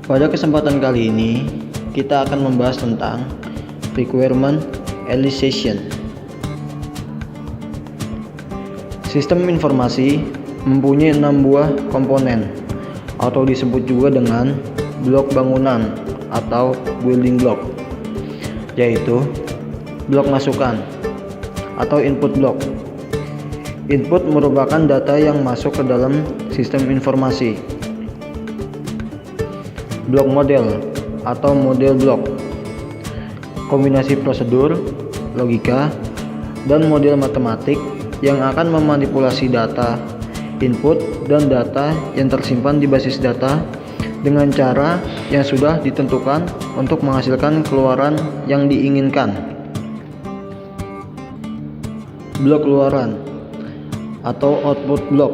Pada kesempatan kali ini, kita akan membahas tentang requirement elicitation. Sistem informasi mempunyai 6 buah komponen atau disebut juga dengan blok bangunan atau building block, yaitu blok masukan atau input block. Input merupakan data yang masuk ke dalam sistem informasi. Blok model atau model blok, kombinasi prosedur, logika, dan model matematik yang akan memanipulasi data input dan data yang tersimpan di basis data dengan cara yang sudah ditentukan untuk menghasilkan keluaran yang diinginkan. Blok keluaran atau output block,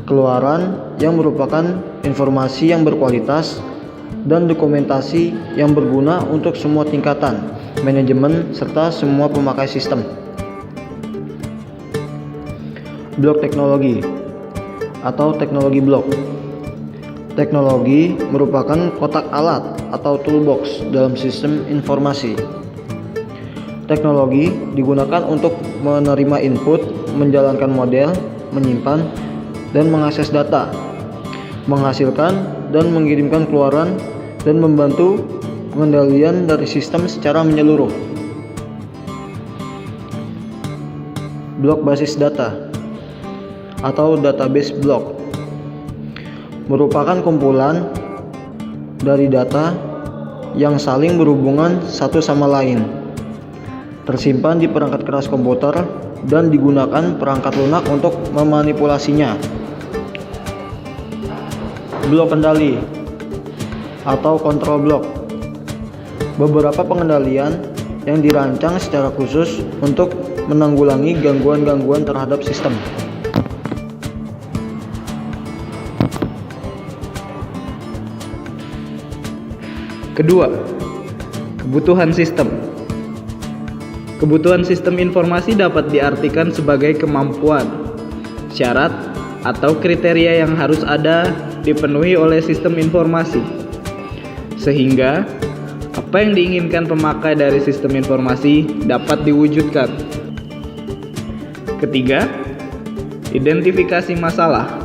keluaran yang merupakan informasi yang berkualitas dan dokumentasi yang berguna untuk semua tingkatan manajemen serta semua pemakai sistem. Blok teknologi atau teknologi blok. Teknologi merupakan kotak alat atau toolbox dalam sistem informasi. Teknologi digunakan untuk menerima input, menjalankan model, menyimpan, dan mengakses data, menghasilkan dan mengirimkan keluaran, dan membantu pengendalian dari sistem secara menyeluruh. Blok basis data atau database block merupakan kumpulan dari data yang saling berhubungan satu sama lain, tersimpan di perangkat keras komputer dan digunakan perangkat lunak untuk memanipulasinya. Blok kendali atau control block, beberapa pengendalian yang dirancang secara khusus untuk menanggulangi gangguan-gangguan terhadap sistem. Kedua, kebutuhan sistem. Kebutuhan sistem informasi dapat diartikan sebagai kemampuan, syarat, atau kriteria yang harus ada dipenuhi oleh sistem informasi, sehingga apa yang diinginkan pemakai dari sistem informasi dapat diwujudkan. Ketiga, identifikasi masalah.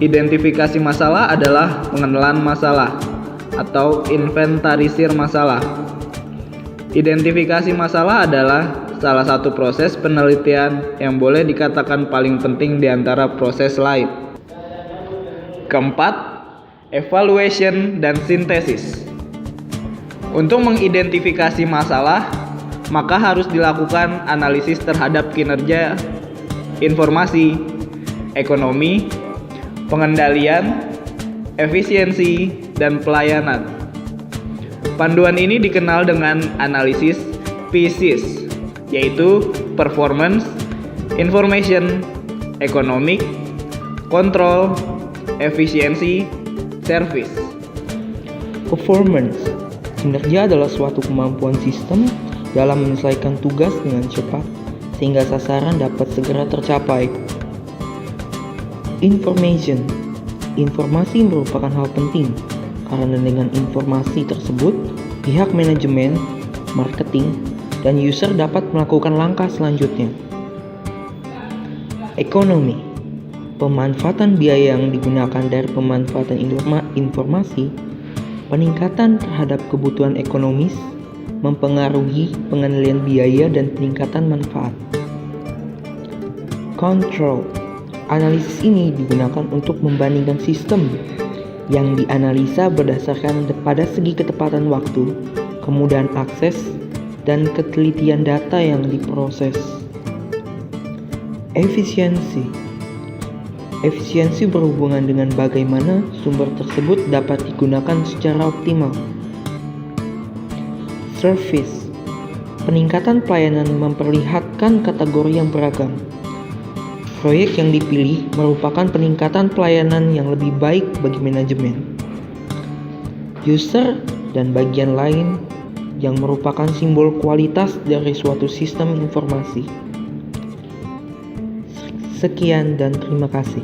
Identifikasi masalah adalah pengenalan masalah atau inventarisir masalah. Identifikasi masalah adalah salah satu proses penelitian yang boleh dikatakan paling penting di antara proses lain. Keempat, evaluation dan sintesis. Untuk mengidentifikasi masalah, maka harus dilakukan analisis terhadap kinerja informasi, ekonomi, pengendalian, efisiensi, dan pelayanan. Panduan ini dikenal dengan analisis PSIS, yaitu Performance, Information, Economic, Control, Efisiensi, Service. Performance, kinerja adalah suatu kemampuan sistem dalam menyelesaikan tugas dengan cepat sehingga sasaran dapat segera tercapai. Information, informasi merupakan hal penting karena dengan informasi tersebut pihak manajemen, marketing, dan user dapat melakukan langkah selanjutnya. Ekonomi, pemanfaatan biaya yang digunakan dari pemanfaatan informasi, peningkatan terhadap kebutuhan ekonomis, mempengaruhi pengendalian biaya dan peningkatan manfaat. Control, analisis ini digunakan untuk membandingkan sistem yang dianalisa berdasarkan pada segi ketepatan waktu, kemudahan akses, dan ketelitian data yang diproses. Efisiensi, efisiensi berhubungan dengan bagaimana sumber tersebut dapat digunakan secara optimal. Service, peningkatan pelayanan memperlihatkan kategori yang beragam. Proyek yang dipilih merupakan peningkatan pelayanan yang lebih baik bagi manajemen, user, dan bagian lain yang merupakan simbol kualitas dari suatu sistem informasi. Sekian dan terima kasih.